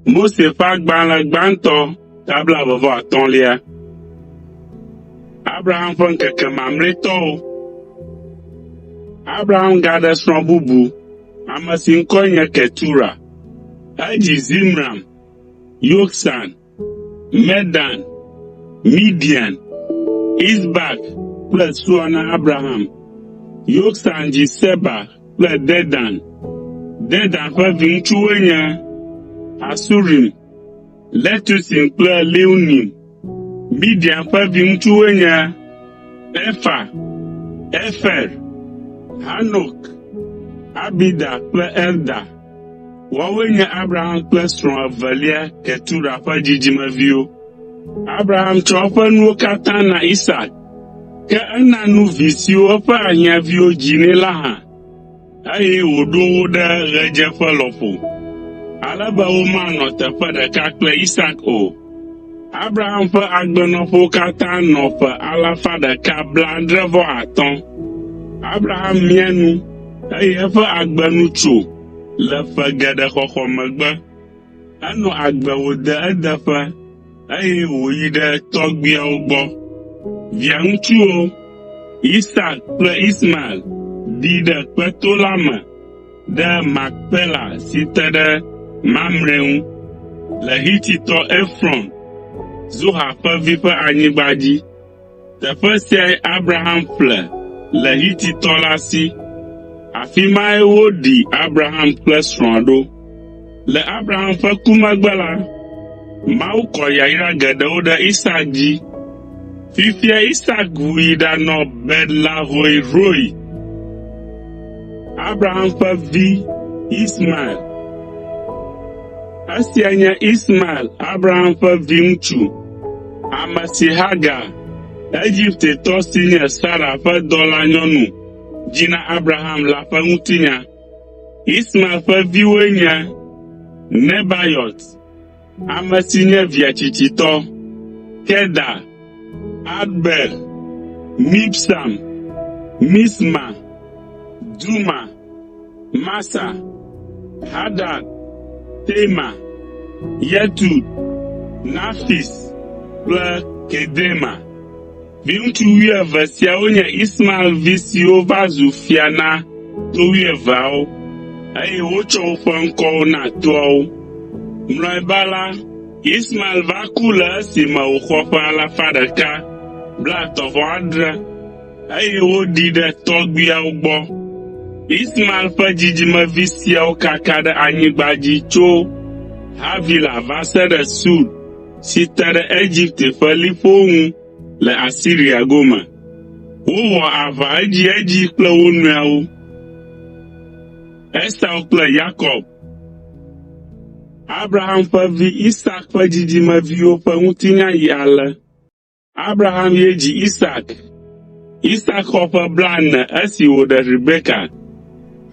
Mose ƒe agbalẽ gbãtɔ tabla vɔvɔ atɔ̃lia. Abraham ƒe ŋkeke mamlɛtɔwo. Abraham gaɖe srɔ̃ bubu, ame si ŋkɔe nye Ketura. Edzi Zimram, Yoksan, Medan, Midian, Isbak kple Sua na Abraham. Yoksan dzi Seba kple Dedan. Dedan ƒe viŋutsuwoe nye Asurim, Letusim kple Leunim. Midian ƒe viŋutsuwoe nye Efa, Efer, Hanok, Abida kple Elda. Woawoe nye Abraham kple srɔ̃ evelia Ketura ƒe dzidzimeviwo. Abraham tsɔ eƒe nuwo katã na Isak, ke ena nu vi siwo eƒe ahiãviwo dzi nɛ la hã, eye wòɖo wo ɖe ɣedzeƒe lɔƒo, ale be womanɔ teƒe ɖeka kple Isak o. Abraham ƒe agbenɔƒewo katã nɔ ƒe 175. Abraham mia nu, eye eƒe agbenu tso le ƒe geɖe xɔxɔ megbe. Enɔ agbe wòde edeƒe, eye wòyi ɖe tɔgbuiawo gbɔ. Via ŋutsuwo, Isak kple Ismael, ɖi ɖe kpeto la me ɖe Makpela si te ɖe Mamre ŋu, le Hititɔ Efron, Zoha ƒe vi ƒe anyigba dzi. Teƒe siae Abraham ƒle le Hititɔ la si. Afi mae woɖi Abraham kple srɔ̃a ɖo. Le Abraham ƒe ku megbe la, Mawu kɔ yayra geɖewo ɖe Isak dzi. Fifia Isak yi ɖanɔ Bet-Lahoi Roi. Abraham ƒe vi Ismael. Esia nye Ismael, Abraham ƒe viŋutsu, ame si Hagar, Egiptetɔ si nye Sara ƒe dɔlanyɔnu, dzi na Abraham la ƒe ŋutinya. Ismael ƒe viwoe nye Nebayot, ame si nye via tsitsitɔ, Kedar, Adbel, Mibsam, Misma, Duma, Masa, Hadad, Tema, Yetud, Nafis kple Kedema. Viŋutsu 12 siawo nye Ismael vi siwo va zu fia na to 12, eye wotsɔ woƒe ŋkɔwo na toawo. Mlɔeba la, Ismael va ku le esime wòxɔ ƒe 137, eye woɖii ɖe tɔgbuiawo gbɔ. Ismael ƒe dzidzimevi siawo kaka ɖe anyigba dzi tso Havila va se ɖe Sur si te ɖe Egipte ƒe liƒowo ŋu le Asiria gome. Wowɔ aʋa edzi kple wo nɔewo. Esau kple Yakob. Abraham ƒe vi Isak ƒe dzidzimeviwo ƒe ŋutinya yi ale. Abraham ye dzi Isak. Isak xɔ ƒe 40 esi wòɖe Rebeka,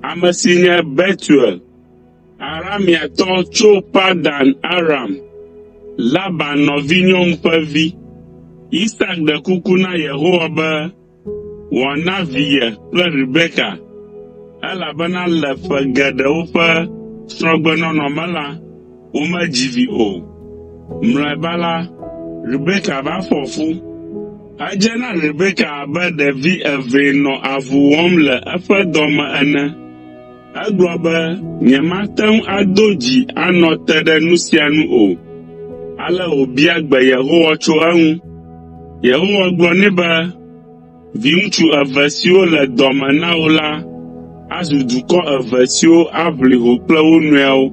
ame si nye Betuel, Aramiatɔ tso Padan Aram, Laban nɔvinyɔnu ƒe vi. Isak ɖe kuku na Yehowa be wòana vi ye kple Rebeka, elabena le ƒe geɖewo ƒe srɔ̃gbenɔnɔ me la, womedzi vi o. Mlɔeba la, Rebeka va fɔ fu. Edze na Rebeka abe ɖevi eve nɔ avu wɔm le eƒe dɔ me ene. Egblɔ be nyemate ŋu ado dzi anɔ te ɖe nu sia nu o. Ale wòbia gbe Yehowa tso eŋu. Yehowa gblɔ nɛ be viŋutsu eve siwo le dɔ me na wo la azu dukɔ eve siwo aʋli ho kple wo nɔewo.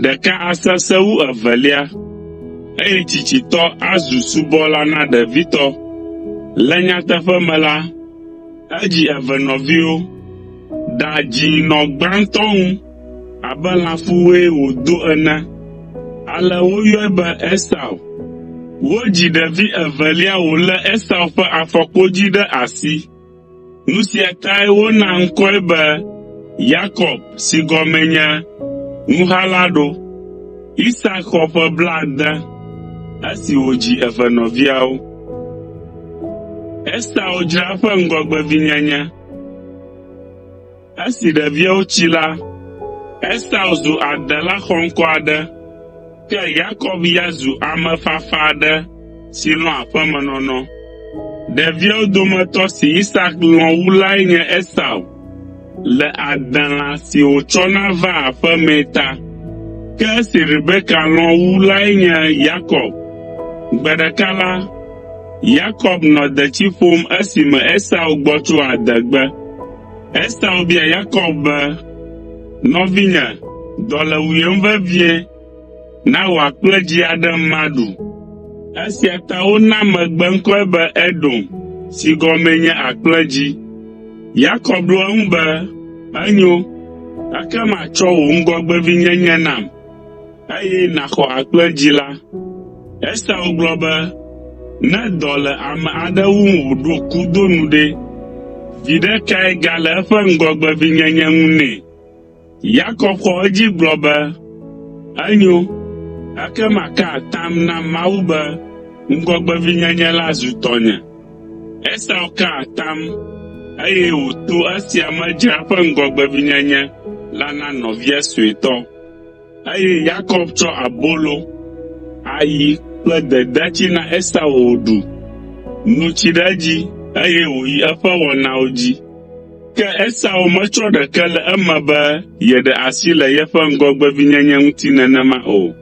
Ɖeka asesẽ wu evelia, eye tsitsitɔ azu subɔla na ɖevitɔ. Le nyateƒe me la, edzi eve nɔviwo. Ɖa dzi nɔ gbãtɔ ŋu abe lãfuwoe wòdo ene. Ale woyɔe be Esau. Wodzi ɖevi evelia wòlé Esau ƒe afɔkpodzi ɖe asi. Nu sia tae wona ŋkɔe be Yakob si gɔmee nye nuhala ɖo. Isak xɔ ƒe 40 esi wòdzi eve nɔviawo. Esau dzra eƒe ŋgɔgbevinyenye. Esi ɖeviawo tsi la, Esau zu adela xɔŋkɔ aɖe. ke Yakob ya zu ame fafa aɖe si lɔ̃ aƒemenɔnɔ. Ɖeviawo dometɔ si Isak lɔ̃ wu lae nye Esau, le adelã si wòtsɔna va aƒemee ta. Ke esi Rebeka lɔ̃ wu lae nye Yakob. Gbe ɖeka la, Yakob nɔ detsi ƒom esime Esau gbɔ tso adegbe. Esau bia Yakob be, nɔvinye, dɔ le wuyem vevie, na wò akplẽdzĩ aɖe maɖu. Esia ta wona megbeŋkɔe be Edom, si gɔmee nye akplẽdzĩ. Yakob ɖo eŋu be, enyo, ekema tsɔ wò ŋgɔgbevinyenye nam, eye nàxɔ akplẽdzĩ la. Esau gblɔ be, ne dɔ le ame aɖe wum wòɖo kudo nu ɖe, viɖe kae gale eƒe ŋgɔgbevinyenye ŋu nɛ? Yakob xɔ edzi gblɔ be, enyo, ekema ka atam na Mawu be ŋgɔgbevinyenye la zu tɔnye. Esau ka atam, eye wòto esia me dzra eƒe ŋgɔgbevinyenye la na nɔvia suetɔ. Eye Yakob tsɔ abolo, ayi kple dedetsi na Esau wòɖu, nu tsi ɖe edzi, eye wòyi eƒe wɔnawo dzi. Ke Esau metsɔ ɖeke le eme be yeɖe asi le yeƒe ŋgɔgbevinyenye ŋuti nenema o.